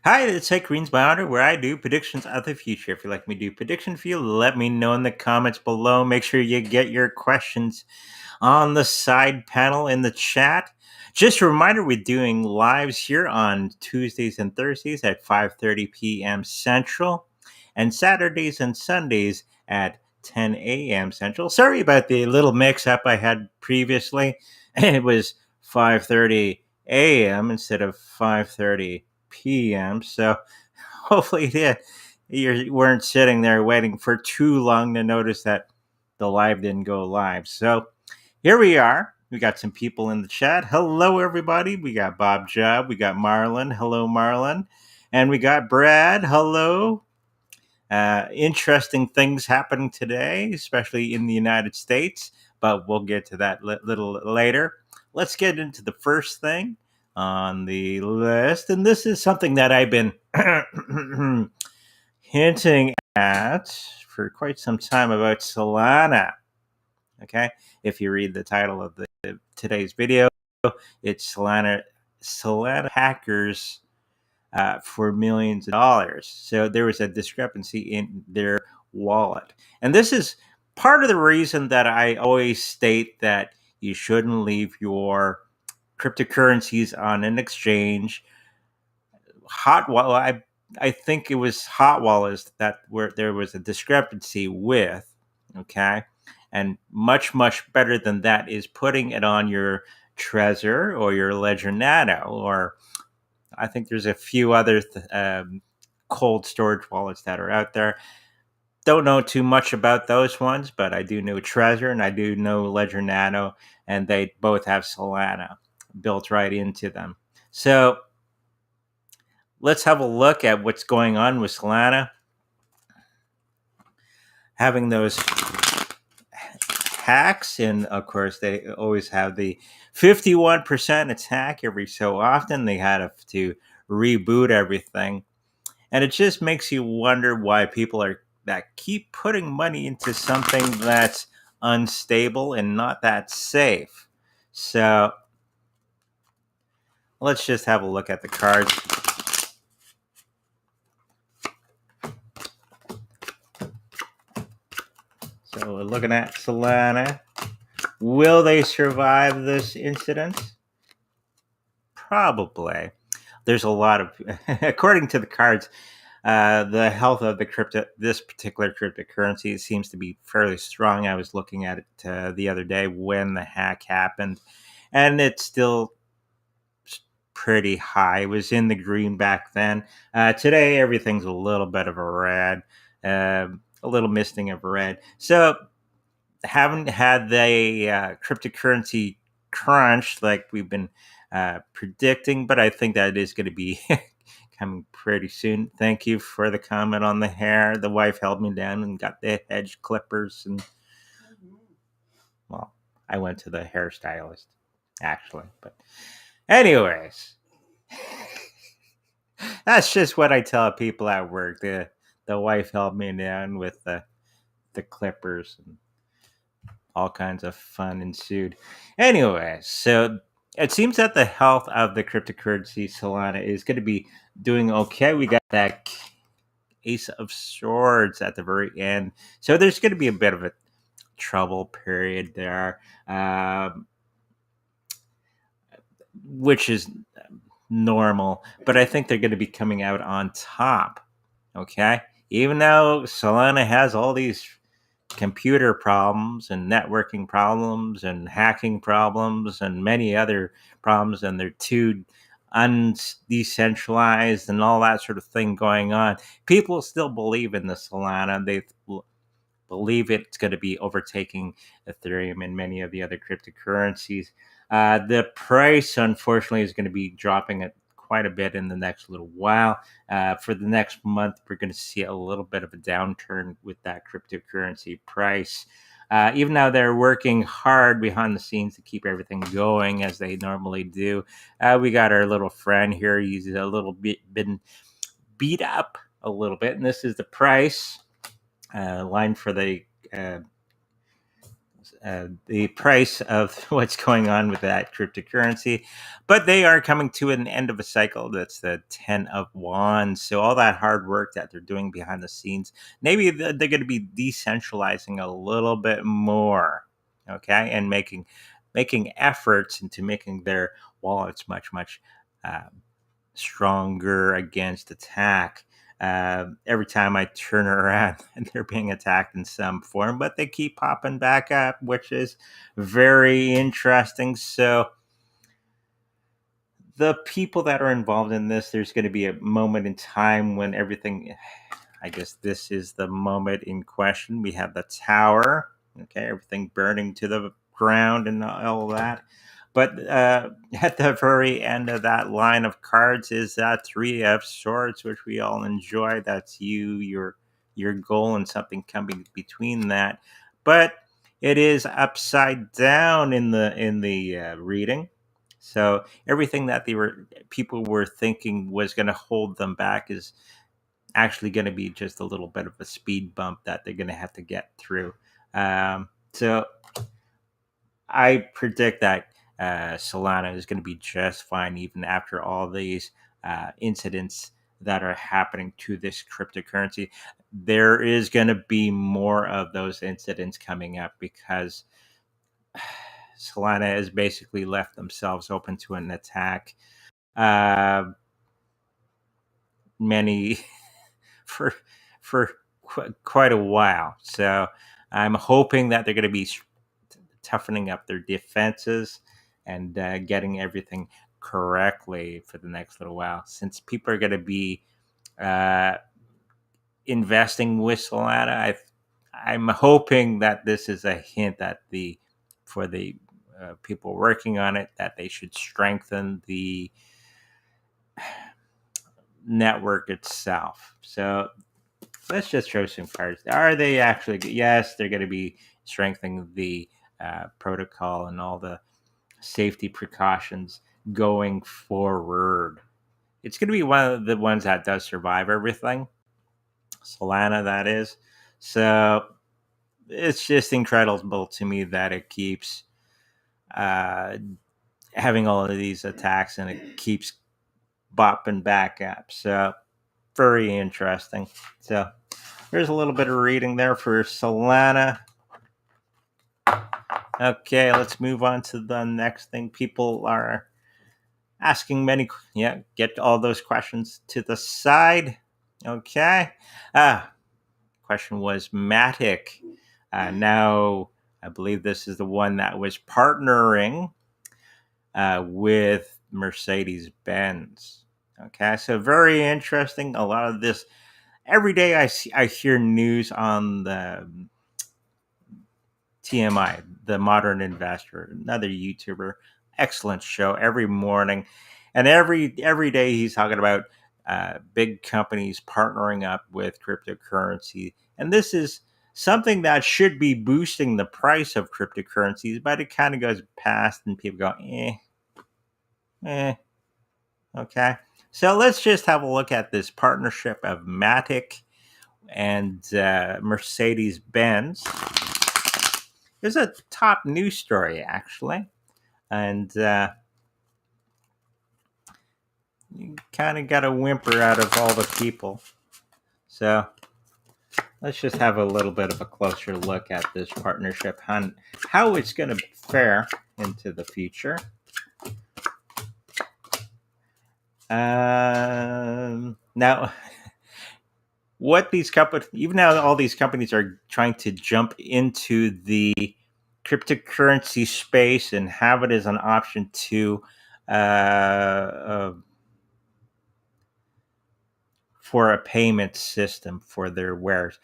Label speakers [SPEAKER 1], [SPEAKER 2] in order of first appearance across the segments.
[SPEAKER 1] Hi, it's Hey Green's Bounder, where I do predictions of the future. If you'd like me to do prediction for you, let me know in the comments below. Make sure you get your questions on the side panel in the chat. Just a reminder, we're doing lives here on Tuesdays and Thursdays at 5:30 p.m. Central, and Saturdays and Sundays at 10 a.m. Central. Sorry about the little mix-up I had previously. It was 5:30 a.m. instead of 5:30 p.m. So hopefully, yeah, you weren't sitting there waiting for too long to notice that the live didn't go live. So here we are. We got some people in the chat. Hello, everybody. We got Bob Job. We got Marlon. Hello, Marlon. And we got Brad. Hello. Interesting things happening today, especially in the United States, but we'll get to that little later. Let's get into the first thing on the list. And this is something that I've been hinting at for quite some time about Solana. Okay, if you read the title of today's video, it's Solana hackers for millions of dollars. So there was a discrepancy in their wallet, and this is part of the reason that I always state that you shouldn't leave your cryptocurrencies on an exchange. I think it was hot wallets that where there was a discrepancy with. Okay, and much better than that is putting it on your Trezor or your Ledger Nano, or I think there's a few other cold storage wallets that are out there. Don't know too much about those ones, but I do know Trezor and I do know Ledger Nano, and they both have Solana built right into them. So let's have a look at what's going on with Solana. Having those hacks, and of course, they always have the 51% attack every so often. They had to reboot everything. And it just makes you wonder why people are that keep putting money into something that's unstable and not that safe. So let's just have a look at the cards. So we're looking at Solana. Will they survive this incident? Probably. There's a lot of, according to the cards, the health of this particular cryptocurrency seems to be fairly strong. I was looking at it the other day when the hack happened, and it's still pretty high. It was in the green back then. Today, everything's a little bit of a red, a little misting of red. So, haven't had the cryptocurrency crunch like we've been predicting, but I think that is going to be coming pretty soon. Thank you for the comment on the hair. The wife held me down and got the hedge clippers, and well, I went to the hairstylist actually. But anyways, that's just what I tell people at work. The wife held me down with the clippers, and all kinds of fun ensued. Anyway, so it seems that the health of the cryptocurrency Solana is going to be doing okay. We got that Ace of Swords at the very end, so there's going to be a bit of a trouble period there, which is normal. But I think they're going to be coming out on top. Okay, even though Solana has all these computer problems and networking problems and hacking problems and many other problems, and they're too undecentralized and all that sort of thing going on, people still believe in the Solana. They believe it's going to be overtaking Ethereum and many of the other cryptocurrencies. The price, unfortunately, is going to be dropping it quite a bit in the next little while. For the next month, we're going to see a little bit of a downturn with that cryptocurrency price. Even though they're working hard behind the scenes to keep everything going as they normally do, we got our little friend here. He's a little bit been beat up a little bit, and this is the price line for the the price of what's going on with that cryptocurrency. But they are coming to an end of a cycle. That's the 10 of Wands. So all that hard work that they're doing behind the scenes, maybe they're going to be decentralizing a little bit more, okay, and making efforts into making their wallets much uh, stronger against attack. Every time I turn around, they're being attacked in some form, but they keep popping back up, which is very interesting. So, the people that are involved in this, there's going to be a moment in time when everything, I guess this is the moment in question. We have the tower, okay, everything burning to the ground and all that. But at the very end of that line of cards is that three of swords, which we all enjoy. That's your goal, and something coming between that. But it is upside down in the reading. So everything that people were thinking was going to hold them back is actually going to be just a little bit of a speed bump that they're going to have to get through. So I predict that Solana is going to be just fine even after all these incidents that are happening to this cryptocurrency. There is going to be more of those incidents coming up because Solana has basically left themselves open to an attack. Uh, Many for quite a while. So I'm hoping that they're going to be toughening up their defenses and getting everything correctly for the next little while, since people are going to be uh, investing with Solana. I'm hoping that this is a hint that for the people working on it, that they should strengthen the network itself. So let's just throw some cards. Are they actually? Yes, they're going to be strengthening the protocol and all the safety precautions going forward. It's going to be one of the ones that does survive everything. Solana, that is. So it's just incredible to me that it keeps uh, having all of these attacks and it keeps bopping back up. So very interesting. So there's a little bit of reading there for Solana. Okay, let's move on to the next thing. People are asking get all those questions to the side. Okay. Question was Matic. Now, I believe this is the one that was partnering with Mercedes Benz. Okay, so very interesting. A lot of this every day I hear news on the TMI, the Modern Investor, another YouTuber, excellent show every morning, and every day he's talking about big companies partnering up with cryptocurrency, and this is something that should be boosting the price of cryptocurrencies, but it kind of goes past, and people go, okay. So let's just have a look at this partnership of Matic and Mercedes Benz. There's a top news story, actually, and you kind of got a whimper out of all the people. So let's just have a little bit of a closer look at this partnership and how it's going to fare into the future. Now, what these companies, even now, all these companies are trying to jump into the cryptocurrency space and have it as an option to for a payment system for their wares.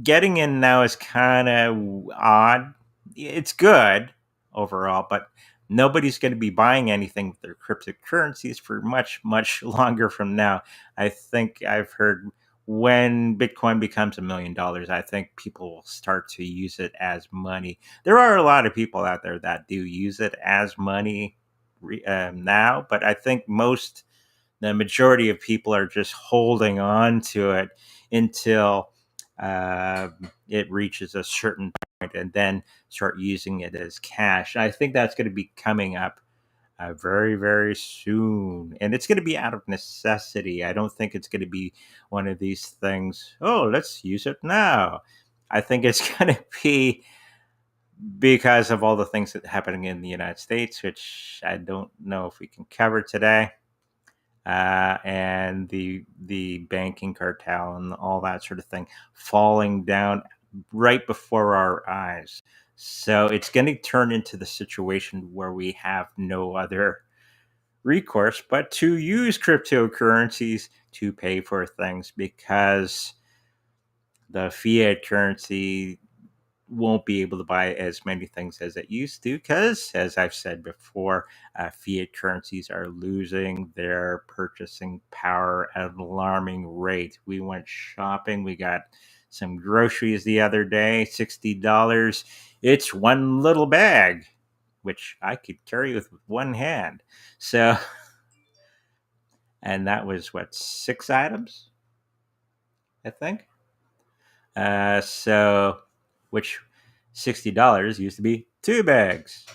[SPEAKER 1] Getting in now is kind of odd. It's good overall, but nobody's going to be buying anything with their cryptocurrencies for much longer from now. I think I've heard when Bitcoin becomes $1 million, I think people will start to use it as money. There are a lot of people out there that do use it as money now, but I think the majority of people are just holding on to it until it reaches a certain and then start using it as cash. I think that's going to be coming up very, very soon. And it's going to be out of necessity. I don't think it's going to be one of these things, oh, let's use it now. I think it's going to be because of all the things that are happening in the United States, which I don't know if we can cover today, and the banking cartel and all that sort of thing falling down right before our eyes. So it's going to turn into the situation where we have no other recourse but to use cryptocurrencies to pay for things, because the fiat currency won't be able to buy as many things as it used to, because, as I've said before, fiat currencies are losing their purchasing power at an alarming rate. We went shopping. We got some groceries the other day, $60. It's one little bag, which I could carry with one hand. So, and that was what, 6 items, I think. So, which $60 used to be 2 bags.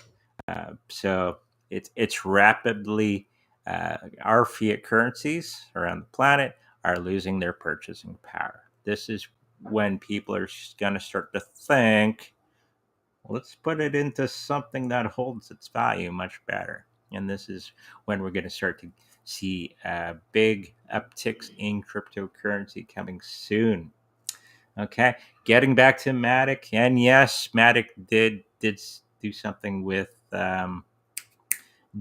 [SPEAKER 1] So it's rapidly, our fiat currencies around the planet are losing their purchasing power. This is when people are going to start to think, let's put it into something that holds its value much better. And this is when we're going to start to see big upticks in cryptocurrency coming soon. Okay, getting back to Matic, and yes, Matic did do something with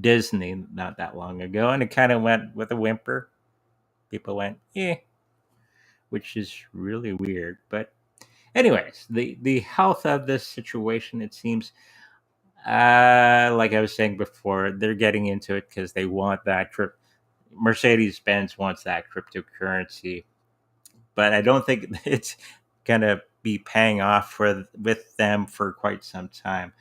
[SPEAKER 1] Disney not that long ago, and it kind of went with a whimper. People went, which is really weird. But anyways, the health of this situation, it seems, like I was saying before, they're getting into it because they want that Mercedes-Benz wants that cryptocurrency, but I don't think it's gonna be paying off with them for quite some time.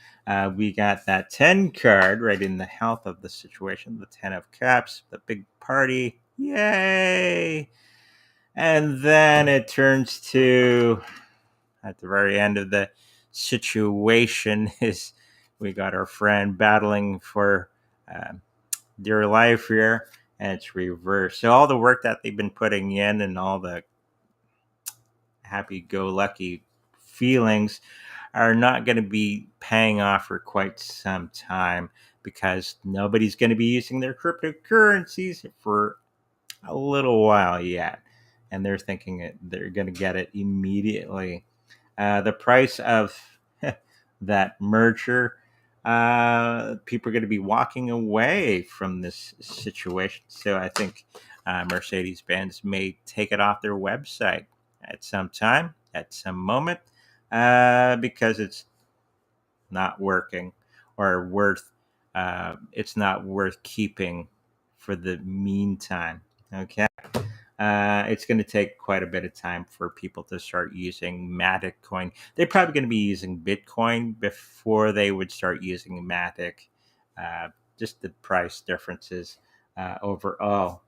[SPEAKER 1] We got that 10 card right in the health of the situation, the 10 of cups, the big party, yay! And then it turns to, at the very end of the situation, is we got our friend battling for dear life here, and it's reversed. So all the work that they've been putting in and all the happy-go-lucky feelings are not going to be paying off for quite some time, because nobody's going to be using their cryptocurrencies for a little while yet, and they're thinking they're going to get it immediately. The price of that merger, people are going to be walking away from this situation. So I think Mercedes-Benz may take it off their website at some time, at some moment, because it's not working, or worth. It's not worth keeping for the meantime. Okay. It's going to take quite a bit of time for people to start using Matic coin. They're probably going to be using Bitcoin before they would start using Matic. Just the price differences overall.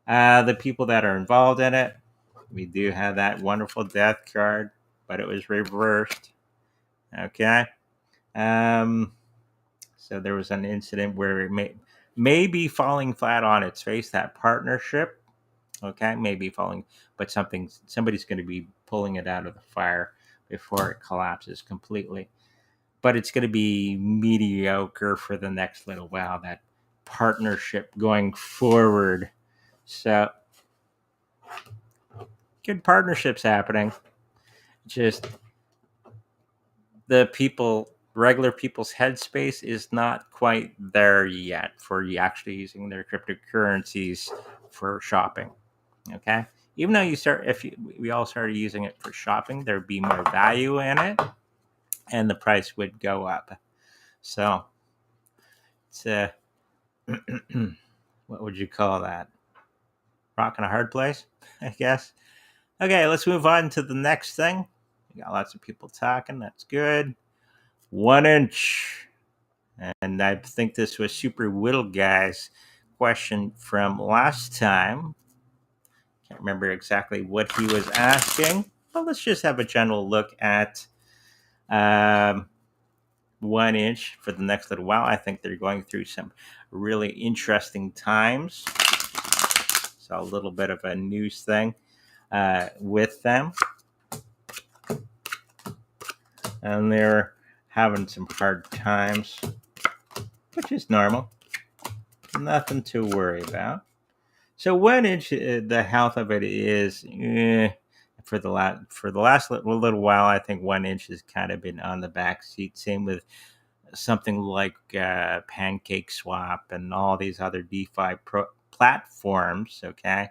[SPEAKER 1] The people that are involved in it, we do have that wonderful death card, but it was reversed. Okay. So there was an incident where it may be falling flat on its face, that partnership. Okay, maybe falling, but somebody's going to be pulling it out of the fire before it collapses completely. But it's going to be mediocre for the next little while, that partnership going forward. So good partnerships happening. Just regular people's headspace is not quite there yet for actually using their cryptocurrencies for shopping. Okay, even though we all started using it for shopping, there'd be more value in it, and the price would go up. So it's what would you call that? Rock in a hard place, I guess. Okay, let's move on to the next thing. We got lots of people talking. That's good. 1 inch, and I think this was Super Whittle Guy's question from last time. Can't remember exactly what he was asking, but let's just have a general look at Um, 1inch for the next little while. I think they're going through some really interesting times. So a little bit of a news thing with them. And they're having some hard times, which is normal. Nothing to worry about. So 1inch, the health of it is for the last little while. I think 1inch has kind of been on the back seat. Same with something like Pancake Swap and all these other DeFi platforms. Okay,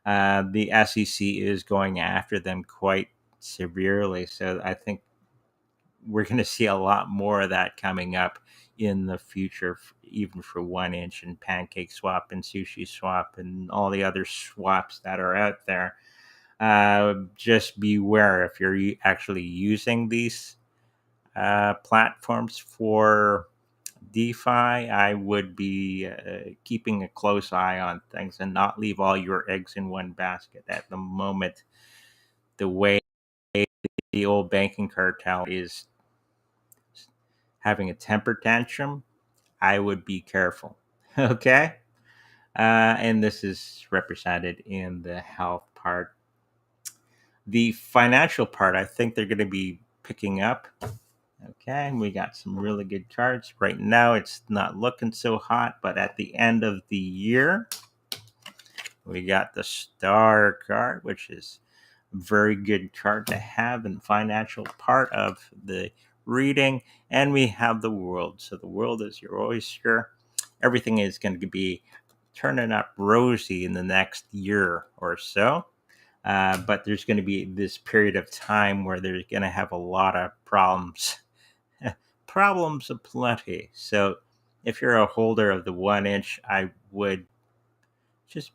[SPEAKER 1] the SEC is going after them quite severely. So I think we're going to see a lot more of that coming up in the future, even for 1inch and Pancake Swap and Sushi Swap and all the other swaps that are out there. Just beware if you're actually using these platforms for DeFi. I would be keeping a close eye on things and not leave all your eggs in one basket at the moment. The way the old banking cartel is having a temper tantrum, I would be careful. Okay. And this is represented in the health part. The financial part, I think they're going to be picking up. Okay, we got some really good cards. Right now, it's not looking so hot, but at the end of the year, we got the Star card, which is a very good card to have in the financial part of the reading. And we have the World. So the World is your oyster. Everything is going to be turning up rosy in the next year or so. But there's going to be this period of time where there's going to have a lot of problems. Problems aplenty. So if you're a holder of the 1inch, I would just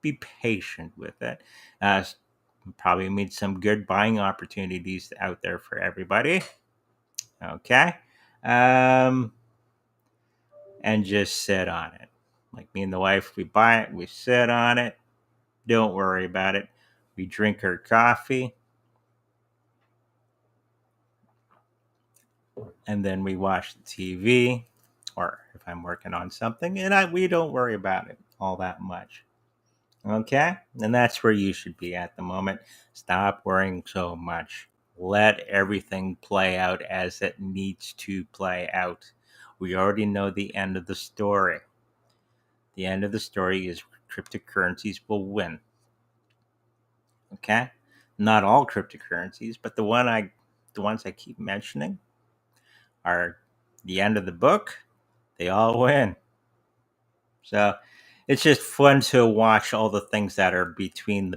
[SPEAKER 1] be patient with it. Probably meet some good buying opportunities out there for everybody. Okay. And just sit on it. Like me and the wife, we buy it, we sit on it. Don't worry about it. We drink our coffee. And then we watch the TV, or if I'm working on something, and we don't worry about it all that much. Okay? And that's where you should be at the moment. Stop worrying so much. Let everything play out as it needs to play out. We already know the end of the story. The end of the story is cryptocurrencies will win. Okay? Not all cryptocurrencies, but the ones I keep mentioning are the end of the book. They all win. So it's just fun to watch all the things that are between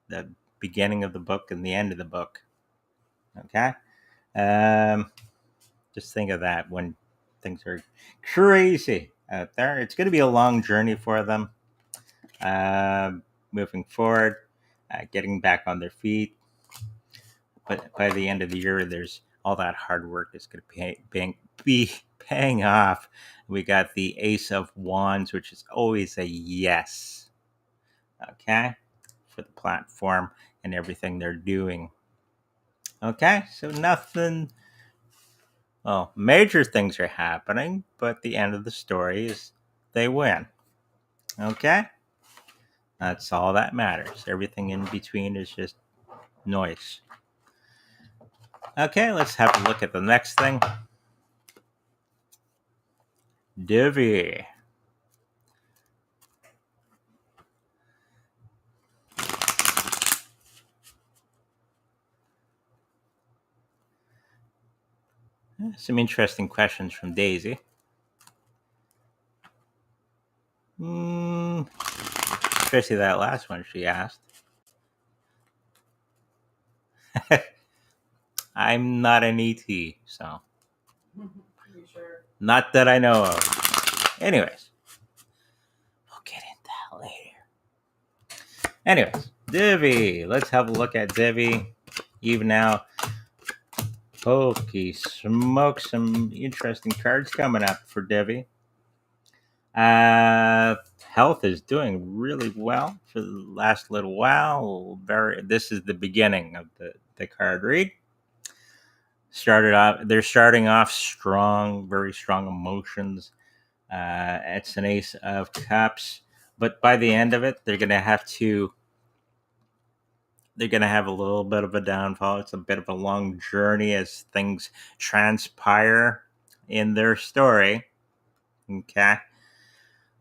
[SPEAKER 1] the beginning of the book and the end of the book. Okay? Um, just think of that when things are crazy out there. It's going to be a long journey for them moving forward, getting back on their feet. But by the end of the year, there's all that hard work is going to be paying off. We got the Ace of Wands, which is always a yes. Okay? For the platform and everything they're doing. Okay? So nothing. Well, major things are happening, but the end of the story is they win. Okay? That's all that matters. Everything in between is just noise. Okay, let's have a look at the next thing. Divi. Some interesting questions from Daisy. Especially that last one she asked. I'm not an ET, so. Sure? Not that I know of. Anyways, we'll get into that later. Anyways, Divi. Let's have a look at Divi. Even now, Pokey smoke, some interesting cards coming up for Divi. Health is doing really well for the last little while. This is the beginning of the card read. They're starting off strong, very strong emotions. It's an Ace of Cups, but by the end of it, they're gonna have a little bit of a downfall. It's a bit of a long journey as things transpire in their story. Okay.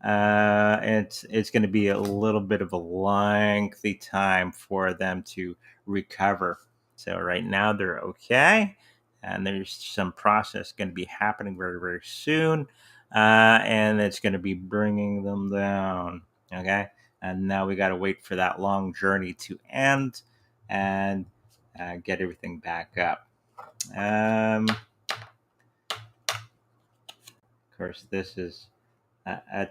[SPEAKER 1] It's going to be a little bit of a lengthy time for them to recover. So right now they're okay, and there's some process going to be happening very very soon, and it's going to be bringing them down. Okay, and now we got to wait for that long journey to end and get everything back up. Of course, this is a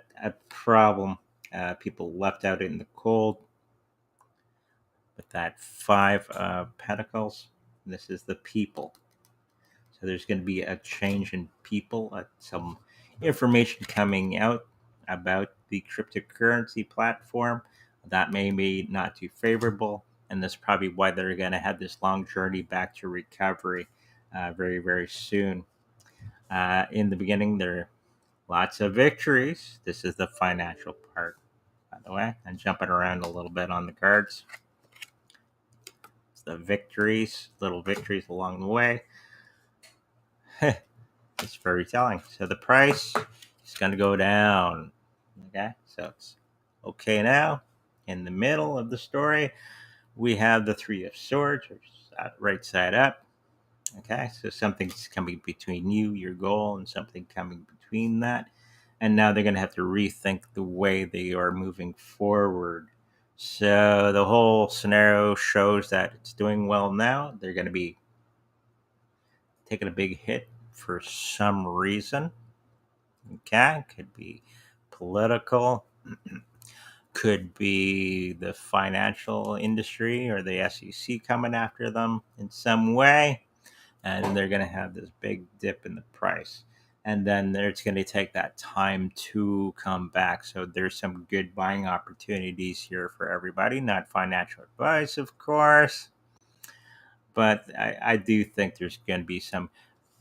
[SPEAKER 1] problem. People left out in the cold with that five pentacles. This is the people. So there's going to be a change in people, some information coming out about the cryptocurrency platform that may be not too favorable. And that's probably why they're going to have this long journey back to recovery very, very soon. In the beginning, there are lots of victories. This is the financial part, by the way. I'm jumping around a little bit on the cards. It's the victories, little victories along the way. It's very telling. So the price is going to go down. Okay, so it's okay now. In the middle of the story, we have the Three of Swords, which is right side up. Okay, so something's coming between you, your goal, and something coming between that. And now they're going to have to rethink the way they are moving forward. So the whole scenario shows that it's doing well now. They're going to be taking a big hit for some reason. Okay, could be political, could be the financial industry or the SEC coming after them in some way, and they're going to have this big dip in the price. And then it's going to take that time to come back. So there's some good buying opportunities here for everybody. Not financial advice, of course, but I do think there's going to be some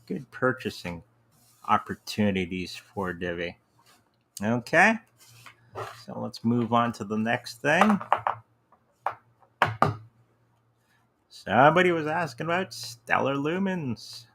[SPEAKER 1] good purchasing opportunities for Divi. Okay, so let's move on to the next thing. Somebody was asking about stellar lumens.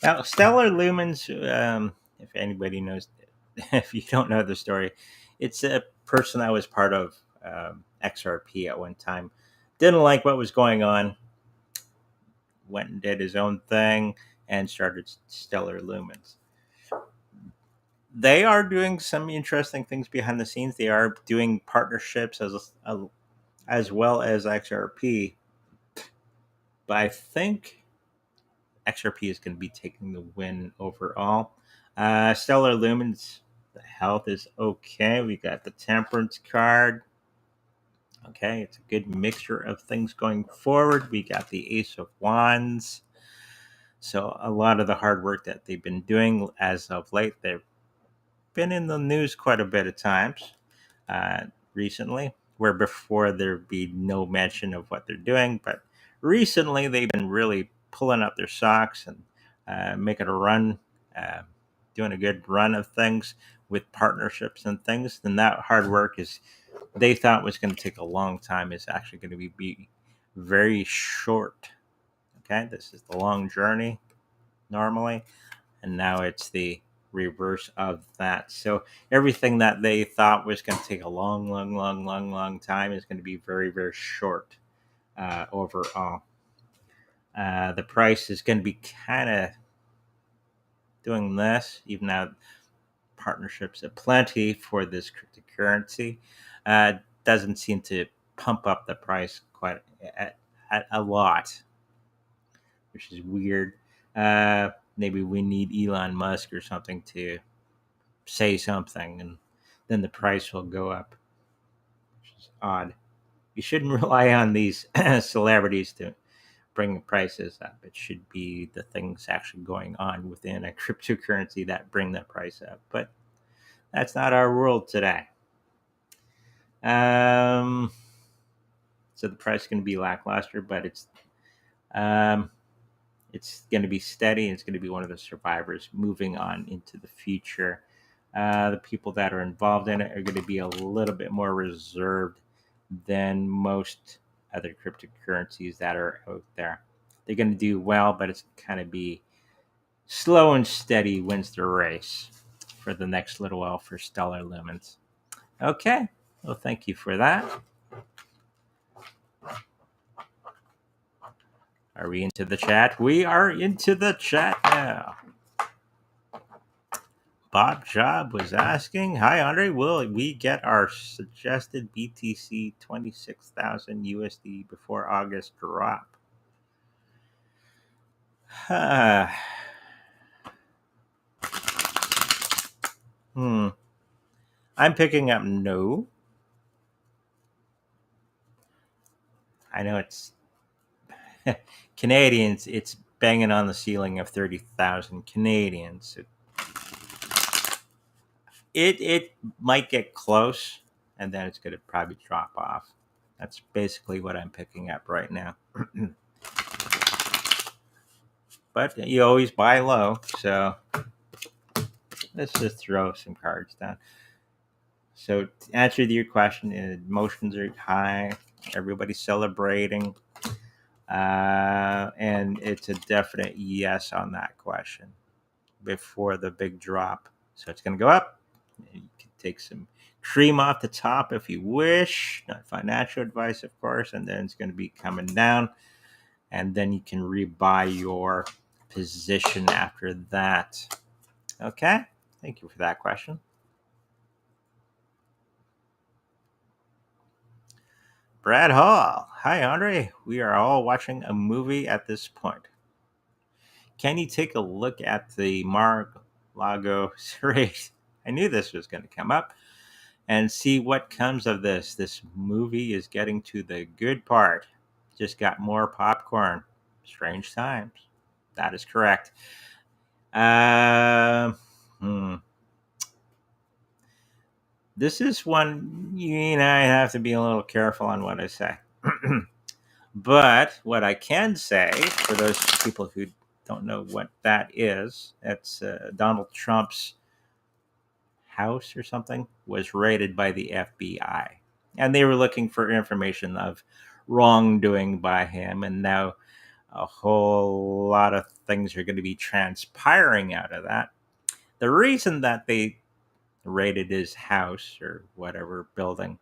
[SPEAKER 1] Now, stellar lumens, if anybody knows, if you don't know the story, it's a person that was part of XRP at one time. Didn't like what was going on, went and did his own thing, and started stellar lumens. They are doing some interesting things behind the scenes. They are doing partnerships as well as XRP, but I think XRP is going to be taking the win overall. Stellar Lumens, the health is okay. We got the Temperance card. Okay, it's a good mixture of things going forward. We got the Ace of Wands. So a lot of the hard work that they've been doing as of late, they've been in the news quite a bit of times recently, where before there'd be no mention of what they're doing. But recently, they've been really pulling up their socks and making a run, uh, doing a good run of things with partnerships and things. And that hard work is they thought was going to take a long time is actually going to be very short. Okay, this is the long journey normally, and now it's the reverse of that. So everything that they thought was going to take a long time is going to be very, very short overall. The price is going to be kind of doing this, even though partnerships aplenty for this cryptocurrency. Doesn't seem to pump up the price quite at a lot, which is weird. maybe we need Elon Musk or something to say something, and then the price will go up, which is odd. You shouldn't rely on these celebrities to bring the prices up. It should be the things actually going on within a cryptocurrency that bring the price up. But that's not our world today. So the price is going to be lackluster, but it's going to be steady, and it's going to be one of the survivors moving on into the future. The people that are involved in it are going to be a little bit more reserved than most other cryptocurrencies that are out there. They're going to do well, but it's kind of be slow and steady wins the race for the next little while for Stellar Lumens. Okay, well, thank you for that. Are we into the chat? We are into the chat now. Bob Job was asking, "Hi Andre, will we get our suggested BTC 26,000 USD before August drop?" I'm picking up no. I know it's Canadians. It's banging on the ceiling of 30,000 Canadians. It might get close, and then it's going to probably drop off. That's basically what I'm picking up right now. But you always buy low, so let's just throw some cards down. So to answer your question, emotions are high. Everybody's celebrating. And it's a definite yes on that question before the big drop. So it's going to go up. You can take some cream off the top if you wish. Not financial advice, of course. And then it's going to be coming down. And then you can rebuy your position after that. Okay? Thank you for that question. Brad Hall. Hi, Andre. We are all watching a movie at this point. Can you take a look at the Largo series? I knew this was going to come up. And see what comes of this. This movie is getting to the good part. Just got more popcorn. Strange times. That is correct. This is one I have to be a little careful on what I say. But what I can say, for those people who don't know what that is, it's Donald Trump's house or something was raided by the FBI. And they were looking for information of wrongdoing by him. And now a whole lot of things are going to be transpiring out of that. The reason that they raided his house or whatever building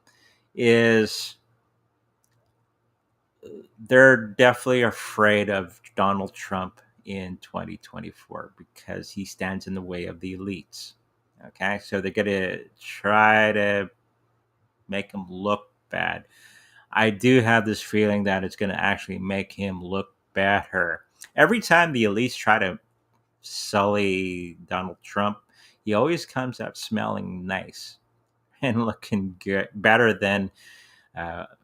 [SPEAKER 1] is they're definitely afraid of Donald Trump in 2024 because he stands in the way of the elites. Okay, so they're going to try to make him look bad. I do have this feeling that it's going to actually make him look better. Every time the elites try to sully Donald Trump, he always comes out smelling nice and looking good, better than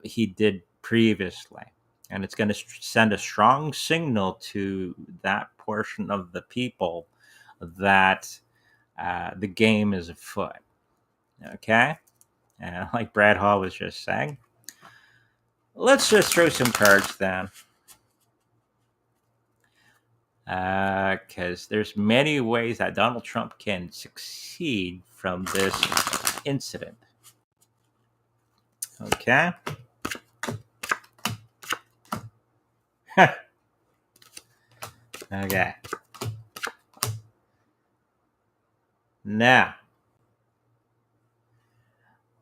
[SPEAKER 1] he did previously. And it's going to send a strong signal to that portion of the people that the game is afoot. Okay? Like Brad Hall was just saying. Let's just throw some cards down. Because there's many ways that Donald Trump can succeed from this incident. Okay? Okay. Now,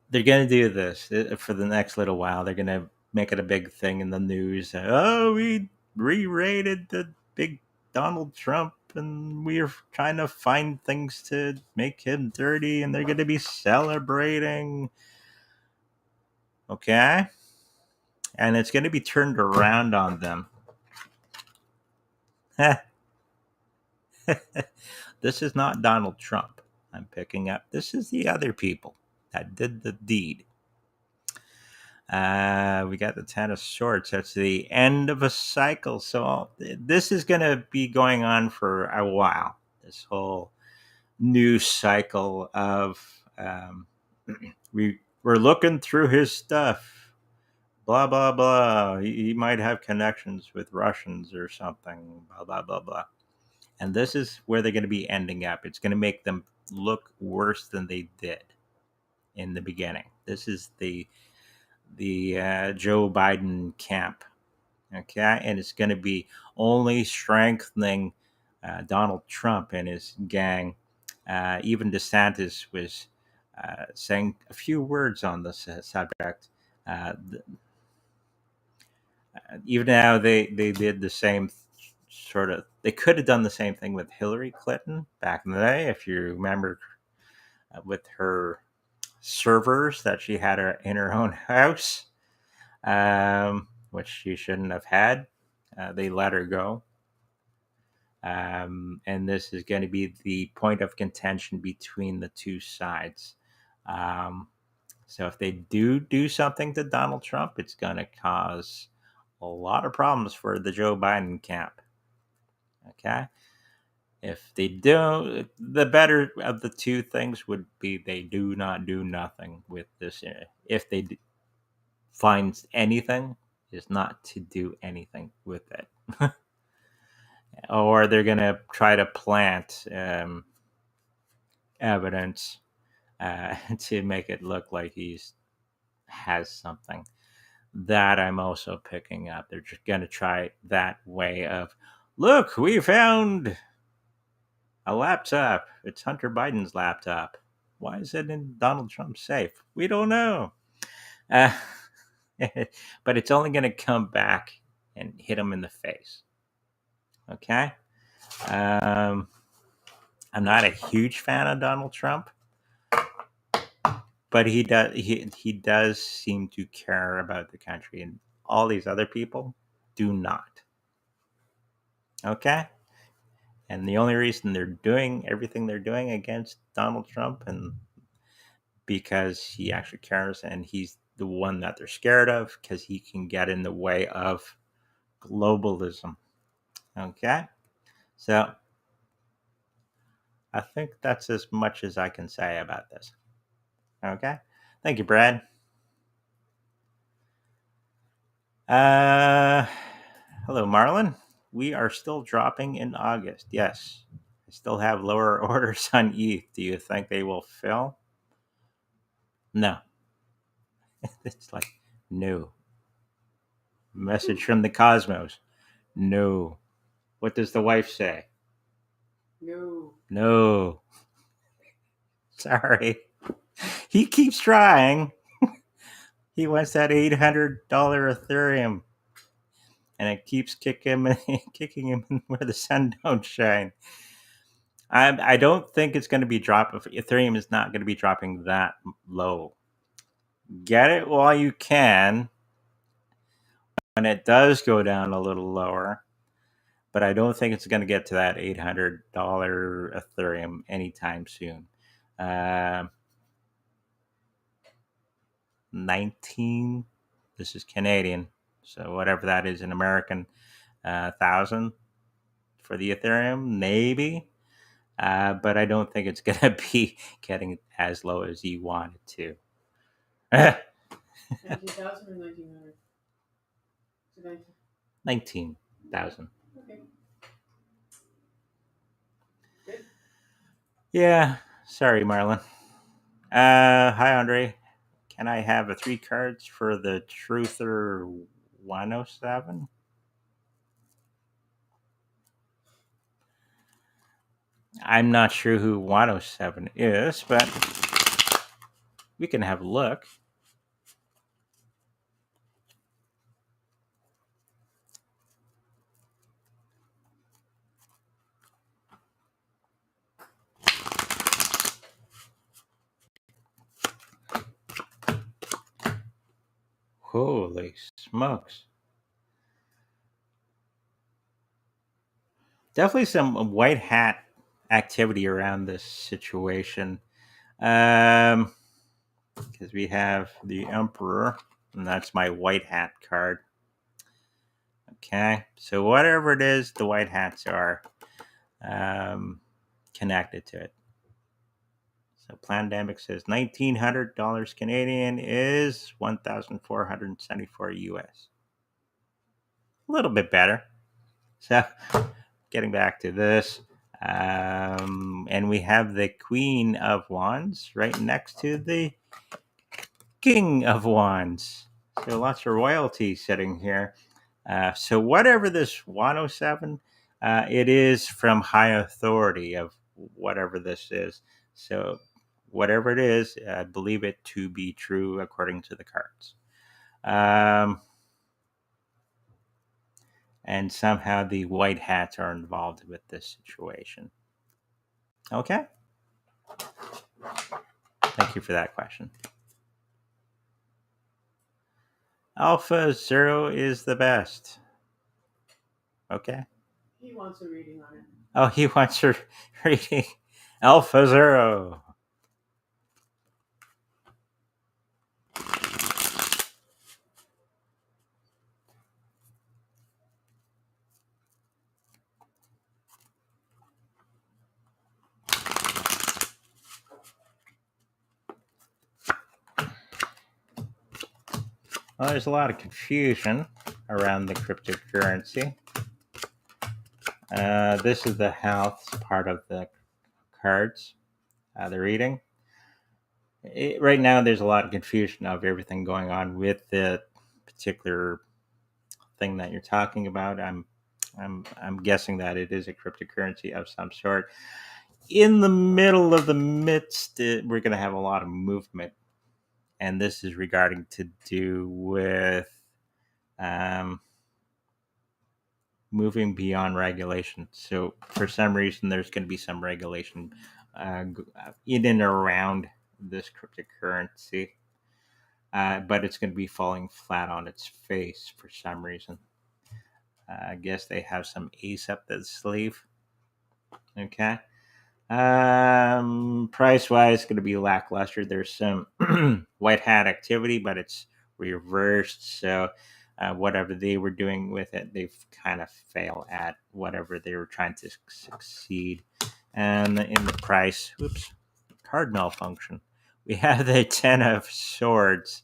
[SPEAKER 1] they're going to do this for the next little while. They're going to make it a big thing in the news. Oh, we re-rated the big Donald Trump and we're trying to find things to make him dirty and they're going to be celebrating. Okay? And it's going to be turned around on them. This is not Donald Trump I'm picking up. This is the other people that did the deed. We got the Ten of Swords. That's the end of a cycle. So this is going to be going on for a while. This whole new cycle of we're looking through his stuff. Blah blah blah. He might have connections with Russians or something. Blah blah blah blah. And this is where they're going to be ending up. It's going to make them look worse than they did in the beginning. This is the Joe Biden camp, okay, and it's going to be only strengthening Donald Trump and his gang. Even DeSantis was saying a few words on this subject. Uh, Even now, they did the same sort of. They could have done the same thing with Hillary Clinton back in the day, if you remember, with her servers that she had in her own house, which she shouldn't have had. They let her go. And this is going to be the point of contention between the two sides. So if they do something to Donald Trump, it's going to cause a lot of problems for the Joe Biden camp. Okay? If they do, the better of the two things would be they do not do nothing with this. If they find anything, is not to do anything with it. Or they're going to try to plant evidence to make it look like has something. That I'm also picking up. They're just going to try that way of, look, we found a laptop. It's Hunter Biden's laptop. Why is it in Donald Trump's safe? We don't know. But it's only going to come back and hit him in the face. Okay? I'm not a huge fan of Donald Trump, but he does seem to care about the country, and all these other people do not. Okay? And the only reason they're doing everything they're doing against Donald Trump, and because he actually cares, and he's the one that they're scared of because he can get in the way of globalism. Okay? So I think that's as much as I can say about this. Okay? Thank you, Brad. Hello, Marlon. We are still dropping in August. Yes. I still have lower orders on ETH. Do you think they will fill? No. It's like, no. Message from the cosmos. No. What does the wife say?
[SPEAKER 2] No.
[SPEAKER 1] No. Sorry. He keeps trying. He wants that $800 Ethereum. And it keeps kicking him where the sun don't shine. I don't think it's going to be dropping. Ethereum is not going to be dropping that low. Get it while you can. When it does go down a little lower, but I don't think it's going to get to that $800 Ethereum anytime soon. 19. This is Canadian, so whatever that is in American, 1,000 for the Ethereum, maybe. But I don't think it's going to be getting as low as you want it to.
[SPEAKER 2] 19,000 or 1,900?
[SPEAKER 1] 19,000.
[SPEAKER 2] Okay. Good.
[SPEAKER 1] Yeah, sorry, Marlon. Hi, Andre. Can I have 3 cards for the Truther wan-o-seven? I'm not sure who wan-o-seven is, but we can have a look. Holy smokes. Definitely some white hat activity around this situation. Because we have the Emperor, and that's my white hat card. Okay, so whatever it is, the white hats are connected to it. So Plandemic says $1,900 Canadian is 1,474 US. A little bit better. So getting back to this, and we have the Queen of Wands right next to the King of Wands. So lots of royalty sitting here. So whatever this wan-o-seven, it is from high authority of whatever this is. So whatever it is, I believe it to be true according to the cards. And somehow the white hats are involved with this situation. Okay. Thank you for that question. Alpha Zero is the best. Okay.
[SPEAKER 2] He wants a reading on it.
[SPEAKER 1] Oh, he wants her reading Alpha Zero. Well, there's a lot of confusion around the cryptocurrency. This is the health part of the cards, the reading. Right now, there's a lot of confusion of everything going on with the particular thing that you're talking about. I'm guessing that it is a cryptocurrency of some sort. In the middle of the midst, we're going to have a lot of movement, and this is regarding to do with moving beyond regulation. So for some reason, there's going to be some regulation in and around this cryptocurrency, but it's going to be falling flat on its face for some reason. I guess they have some ace up the sleeve. Okay. Price wise, going to be lackluster. There's some white hat activity, but it's reversed. So whatever they were doing with it, they've kind of failed at whatever they were trying to succeed. And in the price, card malfunction. We have the 10 of Swords.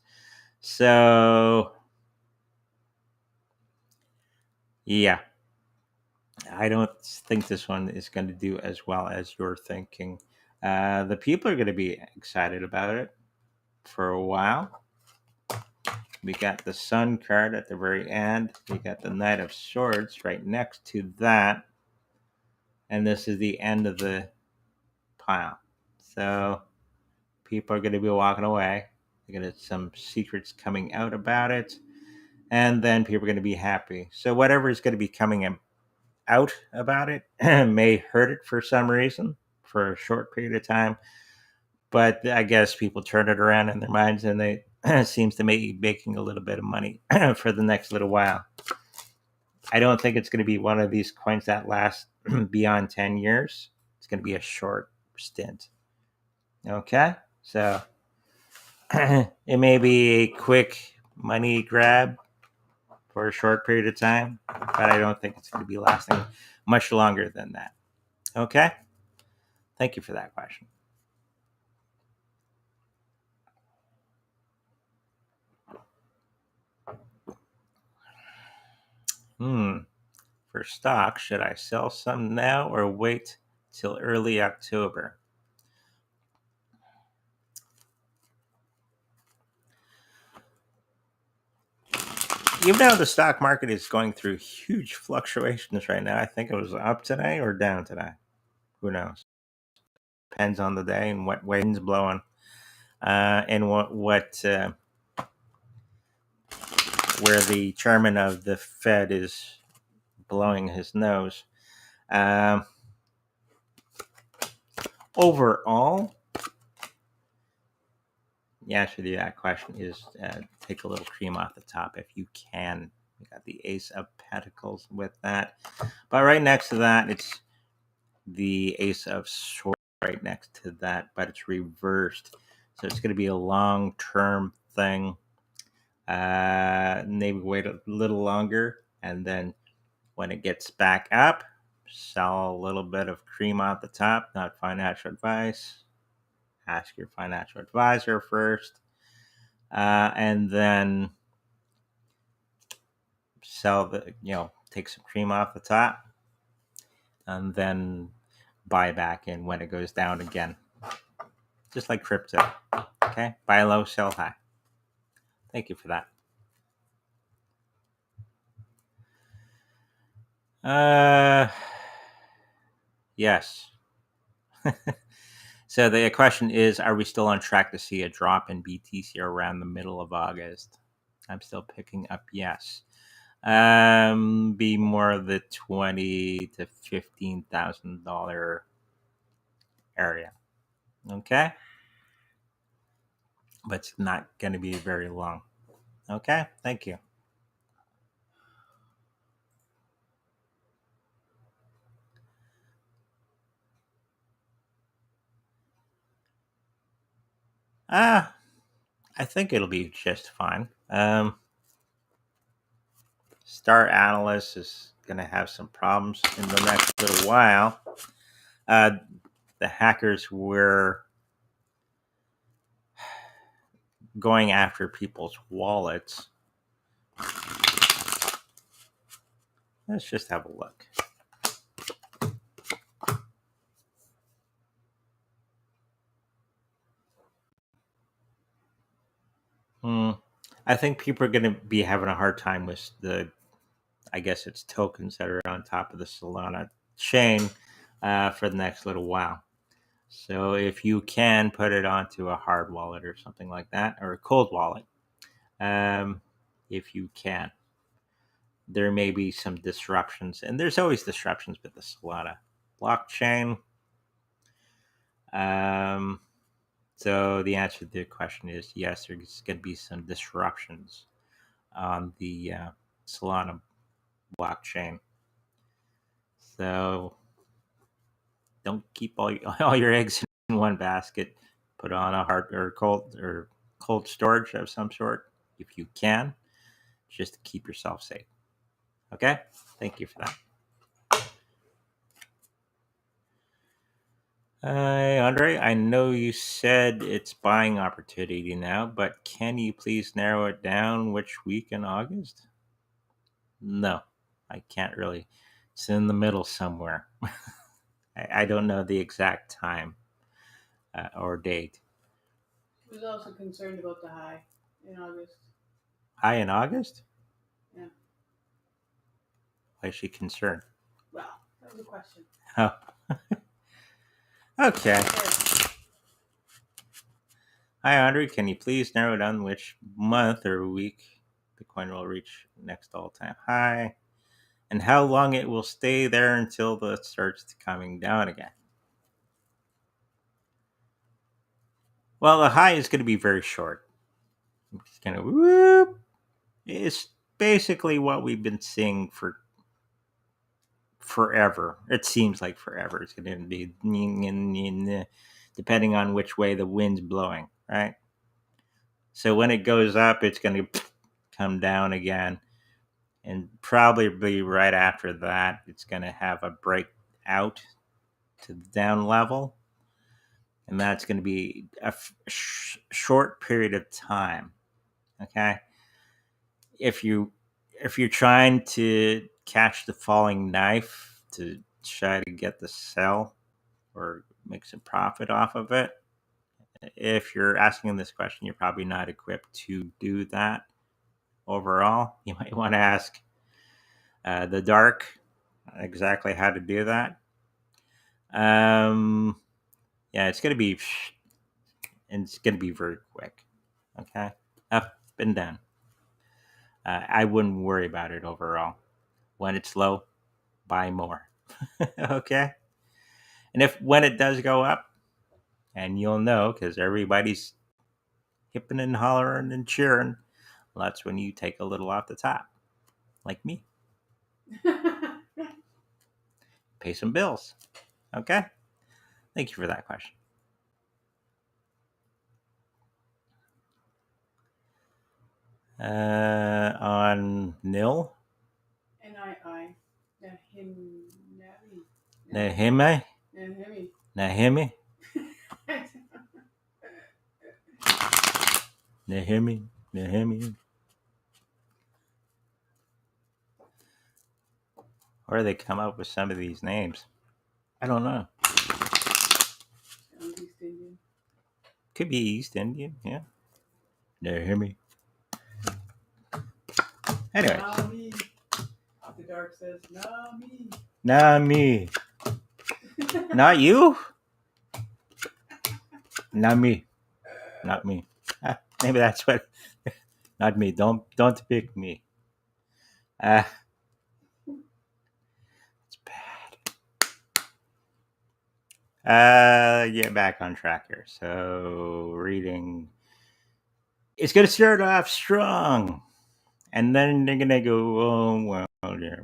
[SPEAKER 1] So yeah, I don't think this one is going to do as well as you're thinking. The people are going to be excited about it for a while. We got the Sun card at the very end. We got the Knight of Swords right next to that. And this is the end of the pile. So people are going to be walking away. They're going to some secrets coming out about it. And then people are going to be happy. So whatever is going to be coming out about it may hurt it for some reason for a short period of time. But I guess people turn it around in their minds and they seems to be making a little bit of money for the next little while. I don't think it's going to be one of these coins that lasts beyond 10 years. It's going to be a short stint. Okay? So it may be a quick money grab for a short period of time, but I don't think it's going to be lasting much longer than that. Okay? Thank you for that question. For stock, should I sell some now or wait till early October? Even though the stock market is going through huge fluctuations right now, I think it was up today or down today. Who knows? Depends on the day and what wind's blowing, and what where the chairman of the Fed is blowing his nose. Overall, the answer to that question is take a little cream off the top if you can We got the Ace of Pentacles with that. But right next to that, it's the Ace of Swords right next to that, but it's reversed. So it's going to be a long-term thing. Maybe wait a little longer, and then when it gets back up, sell a little bit of cream off the top. Not financial advice. Ask your financial advisor first, and then sell the, take some cream off the top, and then buy back in when it goes down again. Just like crypto. Okay? Buy low, sell high. Thank you for that. Yes. So the question is, are we still on track to see a drop in BTC around the middle of August? I'm still picking up yes. Be more of the $20,000 to $15,000 area. Okay? But it's not going to be very long. Okay? Thank you. I think it'll be just fine. Star Analyst is going to have some problems in the next little while. The hackers were going after people's wallets. Let's just have a look. I think people are going to be having a hard time with I guess it's tokens that are on top of the Solana chain for the next little while. So if you can put it onto a hard wallet or something like that, or a cold wallet, if you can, there may be some disruptions, and there's always disruptions with the Solana blockchain. So the answer to the question is yes, there's going to be some disruptions on the Solana blockchain. So don't keep all your eggs in one basket. Put on a hard or cold storage of some sort if you can, just to keep yourself safe. Okay? Thank you for that. Hi, Andre. I know you said it's buying opportunity now, but can you please narrow it down which week in August? No, I can't really. It's in the middle somewhere. I don't know the exact time or date.
[SPEAKER 2] He was also concerned about the high in August.
[SPEAKER 1] High in August?
[SPEAKER 2] Yeah.
[SPEAKER 1] Why is she concerned?
[SPEAKER 2] Well, that was a question.
[SPEAKER 1] Oh. Okay. Hi, Andre. Can you please narrow down which month or week Bitcoin will reach next all-time high, and how long it will stay there until it starts coming down again? Well, the high is going to be very short. It's going to whoop. It's basically what we've been seeing for forever. It seems like forever. It's going to be depending on which way the wind's blowing, right? So when it goes up, it's going to come down again. And probably right after that, it's going to have a break out to the down level. And that's going to be a short period of time. Okay. If you're trying to catch the falling knife to try to get the sell or make some profit off of it, if you're asking this question, you're probably not equipped to do that overall. You might want to ask the dark exactly how to do that. Yeah, it's gonna be very quick. Okay, up and down. I wouldn't worry about it overall. When it's low, buy more. Okay, and when it does go up, and you'll know because everybody's hipping and hollering and cheering, well, that's when you take a little off the top. like me. Pay some bills. Okay? Thank you for that question. On nil.
[SPEAKER 2] Nahmii.
[SPEAKER 1] Nahmii.
[SPEAKER 2] Nahmii.
[SPEAKER 1] Nahmii. Nahmii. Nahmii. Where do they come up with some of these names? I don't know.
[SPEAKER 2] Sounds East Indian.
[SPEAKER 1] Could be East Indian, yeah. Nahmii. Anyway.
[SPEAKER 2] Nahmii. The dark says Nahmii.
[SPEAKER 1] Nahmii. Not you? Not me. Not me. Maybe that's what. Not me. Don't pick me. It's bad. Get back on track here. So reading. It's gonna start off strong, and then they're gonna go. Oh well. Yeah.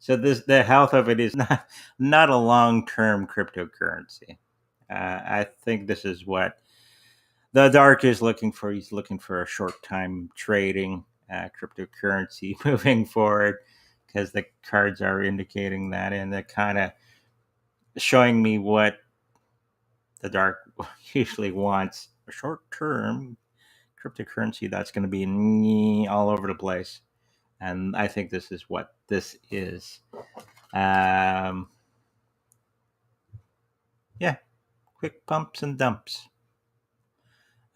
[SPEAKER 1] So the health of it is not a long-term cryptocurrency. I think this is what the dark is looking for. He's looking for a short-time trading cryptocurrency moving forward, because the cards are indicating that, and they're kind of showing me what the dark usually wants: a short-term cryptocurrency that's going to be all over the place. And I think this is what this is. Yeah, quick pumps and dumps.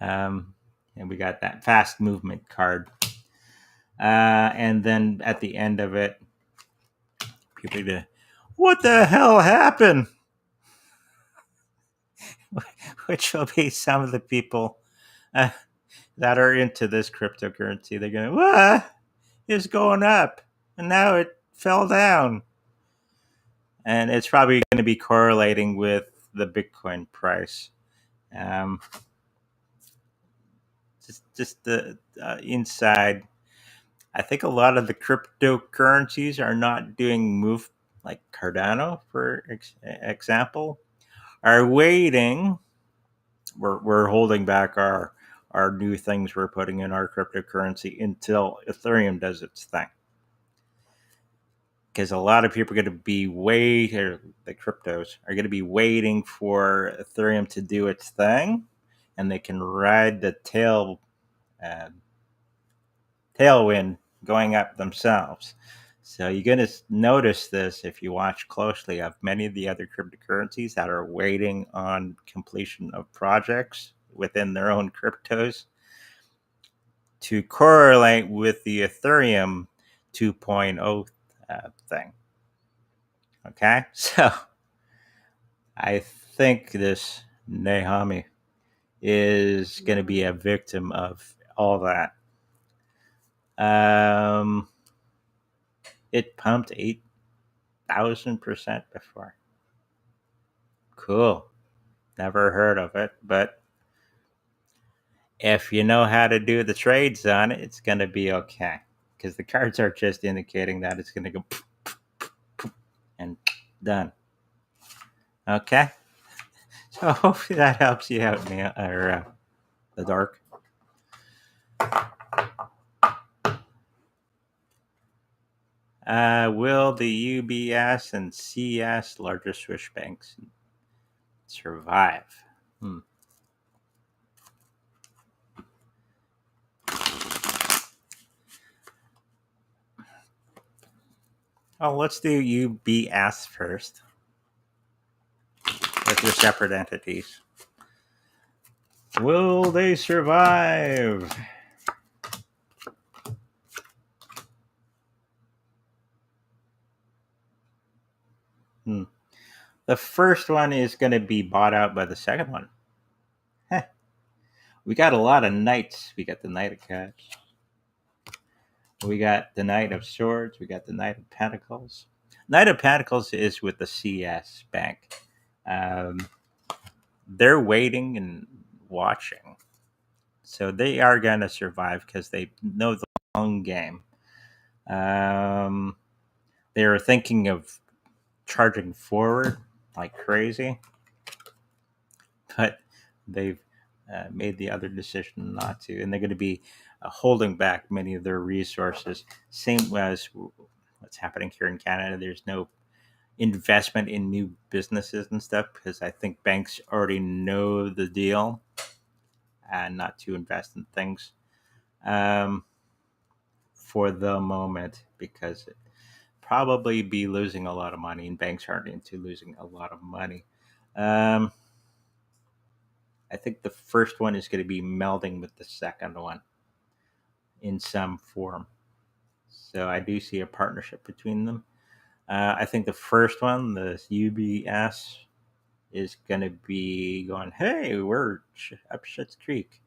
[SPEAKER 1] And we got that fast movement card. And then at the end of it, people go, what the hell happened? Which will be some of the people that are into this cryptocurrency. They're going, what? It's going up. And now it fell down. And it's probably going to be correlating with the Bitcoin price. Just the inside. I think a lot of the cryptocurrencies are not doing move, like Cardano, for example, are waiting. We're holding back our new things we're putting in our cryptocurrency until Ethereum does its thing. Because a lot of people are going to be the cryptos are going to be waiting for Ethereum to do its thing, and they can ride the tailwind going up themselves. So you're going to notice this if you watch closely of many of the other cryptocurrencies that are waiting on completion of projects within their own cryptos to correlate with the Ethereum 2.0 thing. Okay, so I think this Nahmii is going to be a victim of all that. It pumped 8,000% before. Cool. Never heard of it, but if you know how to do the trades on it, it's going to be okay. Because the cards are just indicating that it's going to go and done. Okay? So hopefully that helps you out, or the dark. Will the UBS and CS, larger Swiss banks, survive? Oh, let's do UBS first. With your separate entities. Will they survive? The first one is going to be bought out by the second one. We got a lot of knights. We got the Knight of Cups. We got the Knight of Swords. We got the Knight of Pentacles. Knight of Pentacles is with the CS bank. They're waiting and watching. So they are going to survive because they know the long game. They were thinking of charging forward like crazy, but they've made the other decision not to, and they're going to be holding back many of their resources. Same as what's happening here in Canada. There's no investment in new businesses and stuff because I think banks already know the deal and not to invest in things um, for the moment because it probably be losing a lot of money, and banks aren't into losing a lot of money. Um, I think the first one is going to be melding with the second one in some form. So I do see a partnership between them. I think the first one, the UBS, is going to be going, hey, we're up Schitt's Creek.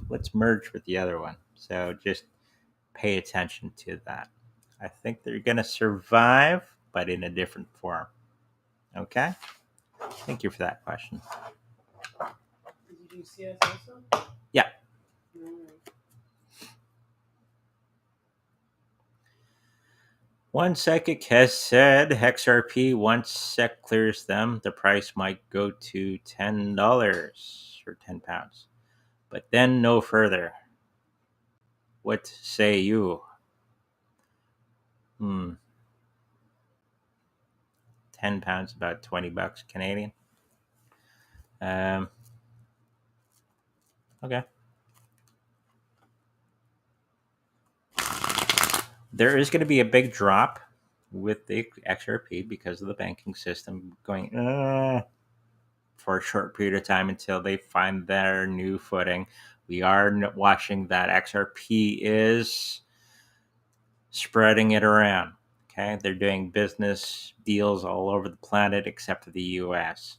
[SPEAKER 1] Let's merge with the other one. So just pay attention to that. I think they're going to survive, but in a different form. Okay? Thank you for that question.
[SPEAKER 2] Did you do CS also?
[SPEAKER 1] Yeah. One psychic has said XRP, once SEC clears them, the price might go to $10 or £10, but then no further. What say you? £10, about $20 Canadian. Okay. There is going to be a big drop with the XRP because of the banking system going for a short period of time until they find their new footing. We are watching that XRP is spreading it around. Okay, they're doing business deals all over the planet except the US.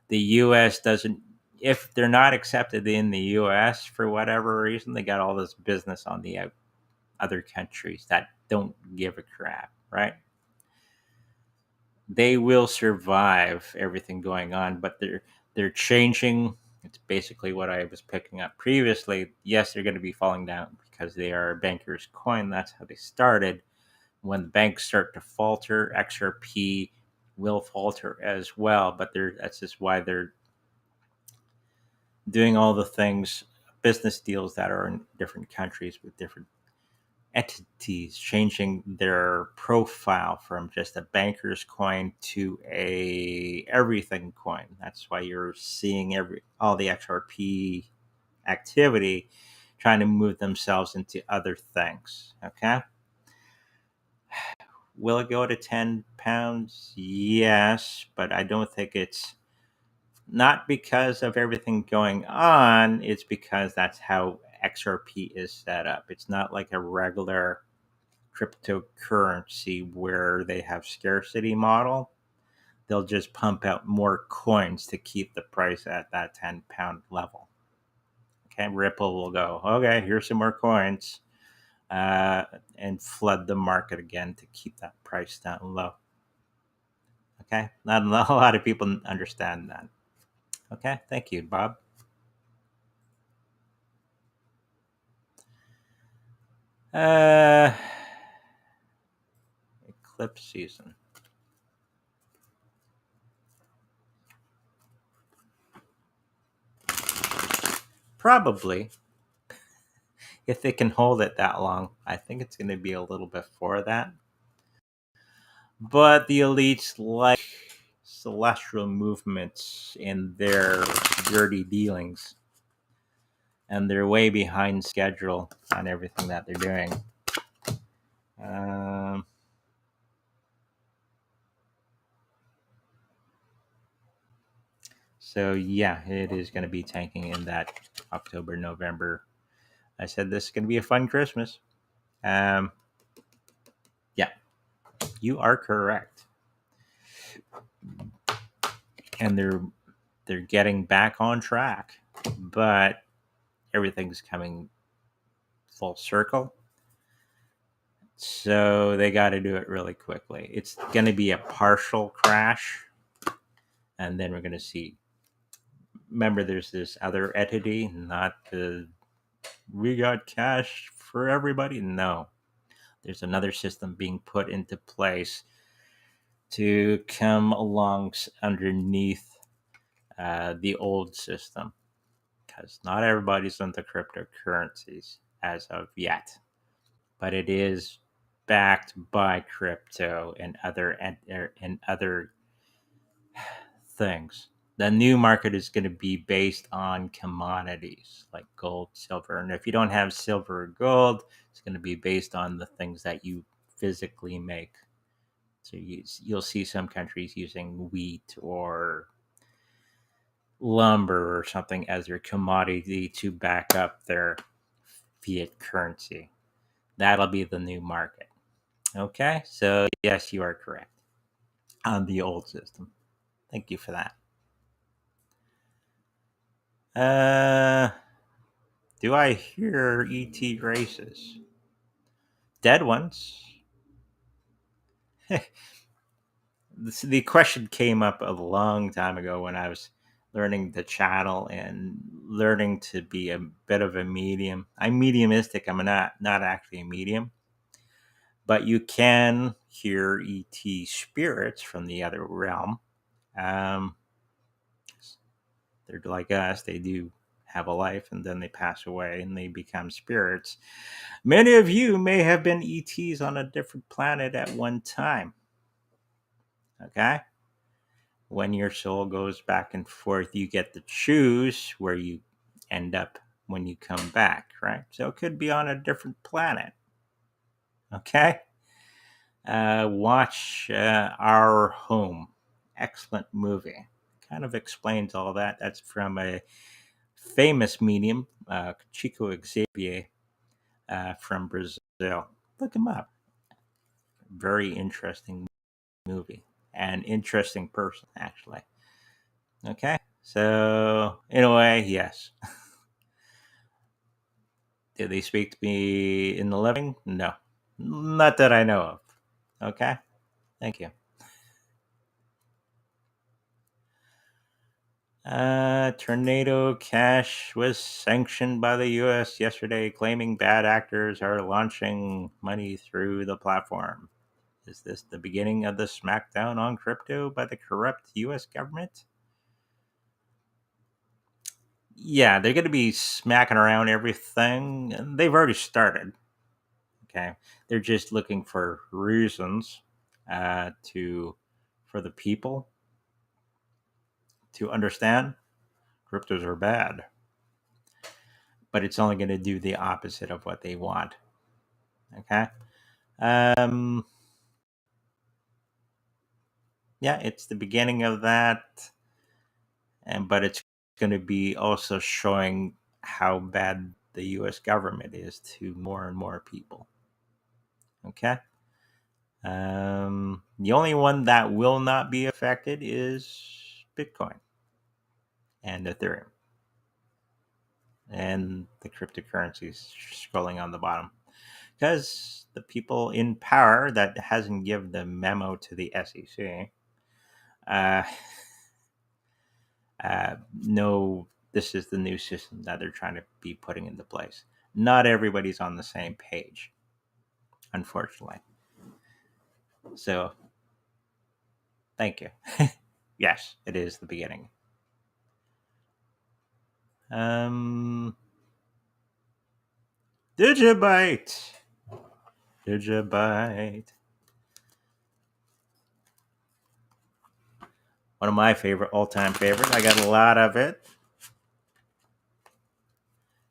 [SPEAKER 1] The US doesn't, if they're not accepted in the US for whatever reason, they got all this business on the other countries that don't give a crap, right? They will survive everything going on, but they're changing. It's basically what I was picking up previously. Yes, they're going to be falling down because they are a banker's coin. That's how they started. When the banks start to falter, XRP will falter as well. But that's just why they're doing all the things, business deals that are in different countries with different entities, changing their profile from just a banker's coin to a everything coin. That's why you're seeing all the XRP activity trying to move themselves into other things. Okay. Will it go to £10? Yes, but I don't think it's not because of everything going on. It's because that's how XRP is set up. It's not like a regular cryptocurrency where they have scarcity model. They'll just pump out more coins to keep the price at that £10 level. Okay, Ripple will go, okay, here's some more coins, and flood the market again to keep that price down low. Okay, not a lot of people understand that. Okay, thank you, Bob. Eclipse season. Probably. If they can hold it that long, I think it's going to be a little before that. But the elites like celestial movements in their dirty dealings, and they're way behind schedule on everything that they're doing. So yeah, it is going to be tanking in that October, November. I said this is going to be a fun Christmas. Yeah, you are correct. And they're getting back on track, but everything's coming full circle. So they got to do it really quickly. It's going to be a partial crash, and then we're going to see. Remember, there's this other entity, not the we got cash for everybody. No, There's another system being put into place to come along underneath the old system, because not everybody's into cryptocurrencies as of yet, but it is backed by crypto and other things. The new market is going to be based on commodities like gold, silver, and if you don't have silver or gold, it's going to be based on the things that you physically make. So you'll see some countries using wheat or lumber or something as their commodity to back up their fiat currency. That'll be the new market. Okay, so yes, you are correct on the old system. Thank you for that. Do I hear ET races? Dead ones? The question came up a long time ago when I was learning the channel and learning to be a bit of a medium. I'm mediumistic. I'm not actually a medium, but you can hear ET spirits from the other realm. Um, they're like us. They do have a life and then they pass away and they become spirits. Many of you may have been ETs on a different planet at one time. Okay? When your soul goes back and forth, you get to choose where you end up when you come back, right? So it could be on a different planet. Okay? Watch Our Home. Excellent movie. Kind of explains all that. That's from a famous medium, Chico Xavier from Brazil. Look him up. Very interesting movie and interesting person, actually. Okay, so in a way, yes. Did they speak to me in the living? No, not that I know of. Okay, thank you. Tornado Cash was sanctioned by the U.S. yesterday, claiming bad actors are launching money through the platform. Is this the beginning of the smackdown on crypto by the corrupt U.S. government? Yeah, they're going to be smacking around everything. And they've already started. Okay, they're just looking for reasons to for the people to understand cryptos are bad, but it's only going to do the opposite of what they want. Okay, um, yeah, it's the beginning of that, and but it's going to be also showing how bad the U.S. government is to more and more people. Okay. The only one that will not be affected is Bitcoin and Ethereum and the cryptocurrencies scrolling on the bottom, because the people in power that hasn't given the memo to the SEC uh, know this is the new system that they're trying to be putting into place. Not everybody's on the same page, unfortunately. So, thank you. Yes, it is the beginning. Um, Digibyte. Digibyte. One of my favorite, all-time favorites. I got a lot of it.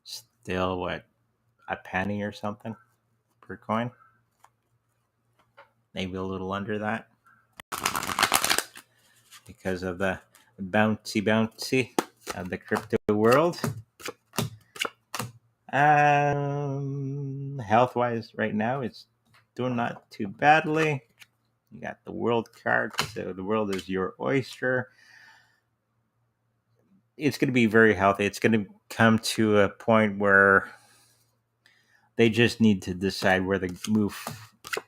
[SPEAKER 1] Still, what, a penny or something per coin? Maybe a little under that because of the bouncy of the crypto world. Health-wise, right now, it's doing not too badly. You got the world card, so the world is your oyster. It's going to be very healthy. It's going to come to a point where they just need to decide where they move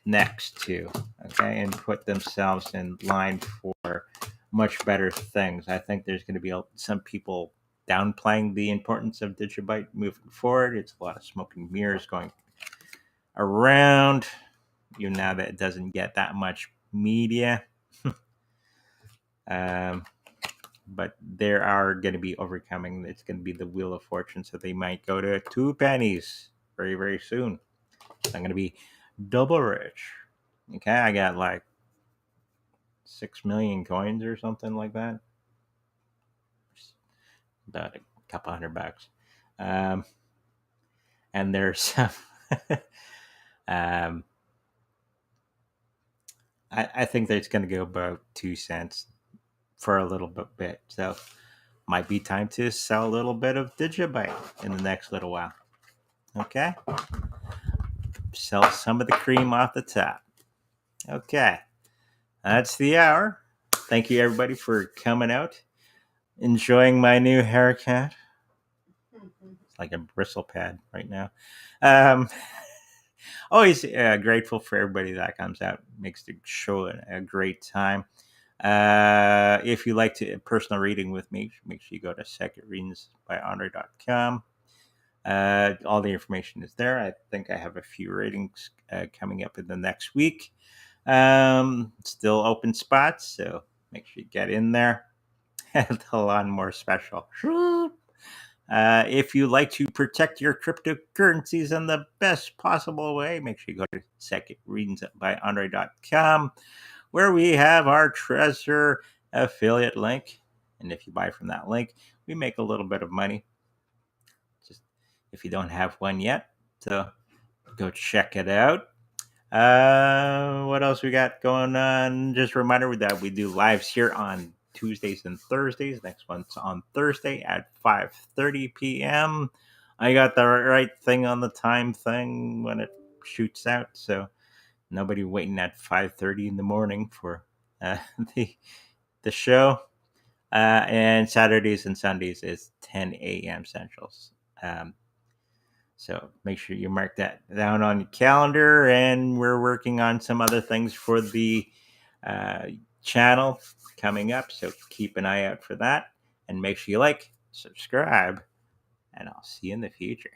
[SPEAKER 1] next to, okay, and put themselves in line for much better things. I think there's going to be some people downplaying the importance of Digibyte moving forward. It's a lot of smoke and mirrors going around. even now that it doesn't get that much media. But there are going to be overcoming. It's going to be the Wheel of Fortune, so they might go to 2 pennies very, very soon. So I'm going to be double rich. Okay, I got like 6 million coins or something like that. About a couple $100. And there's some. um, I think that it's going to go about 2 cents for a little bit. So might be time to sell a little bit of Digibyte in the next little while. Okay, sell some of the cream off the top. Okay, that's the hour. Thank you everybody for coming out, enjoying my new haircut. It's like a bristle pad right now. Um, Always grateful for everybody that comes out, makes the show a great time. If you like to a personal reading with me, make sure you go to secondreadingsbyandre.com. All the information is there. I think I have a few readings coming up in the next week. Still open spots, so make sure you get in there. A lot more special. If you like to protect your cryptocurrencies in the best possible way, make sure you go to secondreadingsbyandre.com, where we have our Treasure affiliate link. And if you buy from that link, we make a little bit of money. Just if you don't have one yet, so go check it out. What else we got going on? Just a reminder that we do lives here on Tuesdays and Thursdays. Next one's on Thursday at 5:30 p.m. I got the right thing on the time thing when it shoots out, so nobody waiting at 5:30 in the morning for uh, the the show. And Saturdays and Sundays is 10 a.m. Centrals. So make sure you mark that down on your calendar. And we're working on some other things for the channel coming up. So keep an eye out for that. And make sure you like, subscribe, and I'll see you in the future.